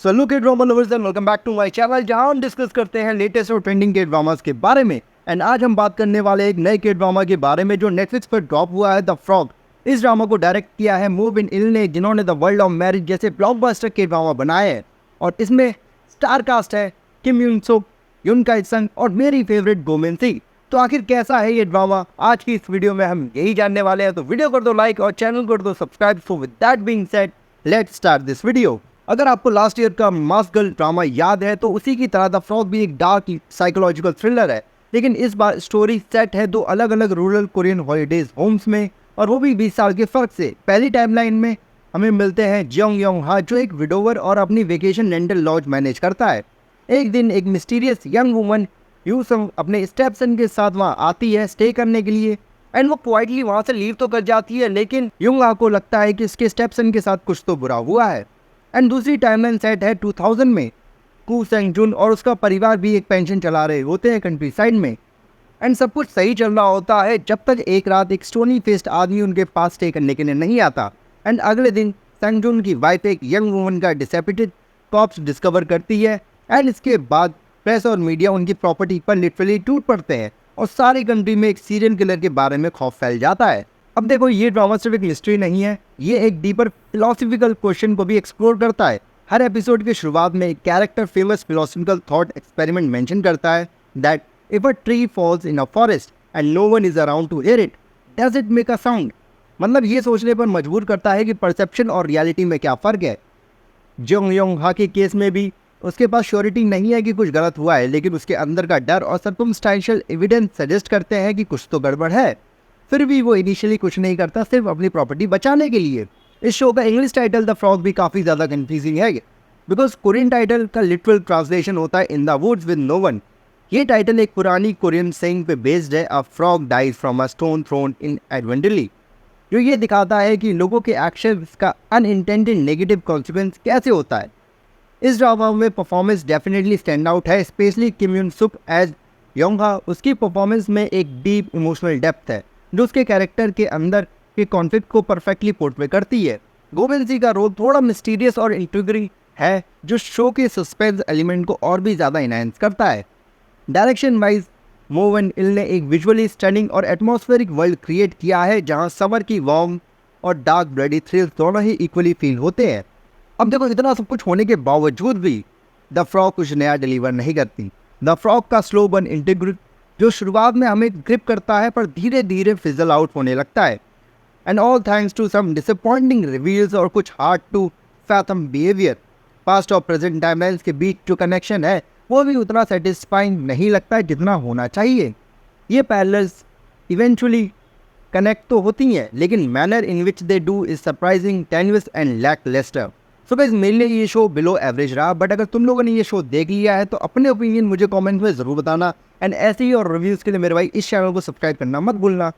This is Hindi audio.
So hello K drama lovers and welcome back to my channel, जहां हम डिस्कस करते हैं लेटेस्ट और ट्रेंडिंग के ड्रामास के बारे में। एंड आज हम बात करने वाले एक नए के ड्रामा के बारे में जो नेटफ्लिक्स पर ड्रॉप हुआ है, द फ्रॉग। इस ड्रामा को डायरेक्ट किया है मूविन इल ने, जिन्होंने द वर्ल्ड ऑफ मैरिज जैसे ब्लॉकबस्टर के ड्रामा बनाए हैं। और इसमें स्टार कास्ट है किम यून सुक, युन काई संग और मेरी फेवरेट गो मिन सी। तो आखिर कैसा है ये ड्रामा, आज की इस वीडियो में हम यही जानने वाले हैं। तो वीडियो कर दो लाइक और चैनल कर दो subscribe. So with that being said, let's start this video. अगर आपको लास्ट ईयर का मास्क गर्ल ड्रामा याद है, तो उसी की तरह द फ्रॉग भी एक डार्क साइकोलॉजिकल थ्रिलर है। लेकिन इस बार स्टोरी सेट है दो अलग अलग रूरल कोरियन हॉलीडेज होम्स में, और वो भी 20 साल के फर्क से। पहली टाइमलाइन में हमें मिलते हैं जियोंग योंग हा, जो एक विडोवर और अपनी वेकेशन रेंटल लॉज मैनेज करता है। एक दिन एक मिस्टीरियस यंग वुमन यू संग अपने स्टेपसन के साथ वहाँ आती है स्टे करने के लिए। एंड वो क्वाइटली वहाँ से लीव तो कर जाती है, लेकिन युंग हा को लगता है कि इसके स्टेपसन के साथ कुछ तो बुरा हुआ है। एंड दूसरी टाइमलाइन सेट है 2000 में। कू सेंग जुन और उसका परिवार भी एक पेंशन चला रहे होते हैं कंट्री साइड में। एंड सब कुछ सही चल रहा होता है जब तक एक रात एक स्टोनी फेस्ड आदमी उनके पास स्टे करने के लिए नहीं आता। एंड अगले दिन सेंग जुन की वाइफ एक यंग वुमन का डिसेपिटेड कॉप्स डिस्कवर करती है। एंड इसके बाद प्रेस और मीडिया उनकी प्रॉपर्टी पर लिटरली टूट पड़ते हैं और सारी कंट्री में एक सीरियल किलर के बारे में खौफ फैल जाता है। अब देखो, ये ड्रामा सिर्फ एक मिस्ट्री नहीं है, ये एक डीपर फिलोसफिकल क्वेश्चन को भी एक्सप्लोर करता है। हर एपिसोड की शुरुआत में एक character famous philosophical thought experiment mention करता है that if a tree falls in a forest and no one is around to hear it, does it make a sound. मतलब ये सोचने पर मजबूर करता है कि परसेप्शन और रियलिटी में क्या फ़र्क है। जियोंग योंग हा के केस में भी उसके पास श्योरिटी नहीं है कि कुछ गलत हुआ है, लेकिन उसके अंदर का डर और सर्कमस्टेंशियल एविडेंस सजेस्ट करते हैं कि कुछ तो गड़बड़ है। फिर भी वो इनिशियली कुछ नहीं करता, सिर्फ अपनी प्रॉपर्टी बचाने के लिए। इस शो का इंग्लिश टाइटल द फ्रॉग भी काफ़ी ज़्यादा कंफ्यूजिंग है, बिकॉज कोरियन टाइटल का लिटरल ट्रांसलेशन होता है in the woods with no one. ये टाइटल एक पुरानी कोरियन सेइंग पे बेस्ड है, a frog dies from a stone thrown inadvertently, जो ये दिखाता है कि लोगों के एक्शंस का अनइंटेंडेड नेगेटिव कॉन्सिक्वेंस कैसे होता है। इस ड्रामा में परफॉर्मेंस डेफिनेटली स्टैंड आउट है, स्पेशली किम यून सुक एज योंग हा। उसकी परफॉर्मेंस में एक डीप इमोशनल डेप्थ है जो उसके कैरेक्टर के अंदर के कॉन्फ्लिक्ट को परफेक्टली पोर्ट्रे करती है। गो मिन सी का रोल थोड़ा मिस्टीरियस और इंट्रिगिंग है, जो शो के सस्पेंस एलिमेंट को और भी ज़्यादा इनहेंस करता है। डायरेक्शन वाइज मूविन इल ने एक विजुअली स्टनिंग और एटमॉस्फेरिक वर्ल्ड क्रिएट किया है, जहां समर की वार्म और डार्क ब्लडी थ्रिल्स दोनों ही इक्वली फील होते हैं। अब देखो, इतना सब कुछ होने के बावजूद भी द फ्रॉग कुछ नया डिलीवर नहीं करती। द फ्रॉग का स्लो बर्न इंटीग्रेट जो शुरुआत में हमें ग्रिप करता है पर धीरे धीरे फिजल आउट होने लगता है। And all thanks to some disappointing reveals और कुछ hard to fathom behaviour. Past और प्रेजेंट टाइमलाइंस के बीच जो कनेक्शन है वो भी उतना सेटिस्फाइंग नहीं लगता है जितना होना चाहिए। ये पैरेलल्स इवेंचुअली कनेक्ट तो होती हैं, लेकिन manner in which they do is surprising, tenuous and lacklustre. So guys, मेरे लिए ये शो बिलो एवरेज रहा, बट अगर तुम लोगों ने ये शो देख लिया है तो अपने ओपिनियन मुझे कमेंट में ज़रूर बताना। एंड ऐसे ही और रिव्यूज़ के लिए मेरे भाई इस चैनल को सब्सक्राइब करना मत भूलना।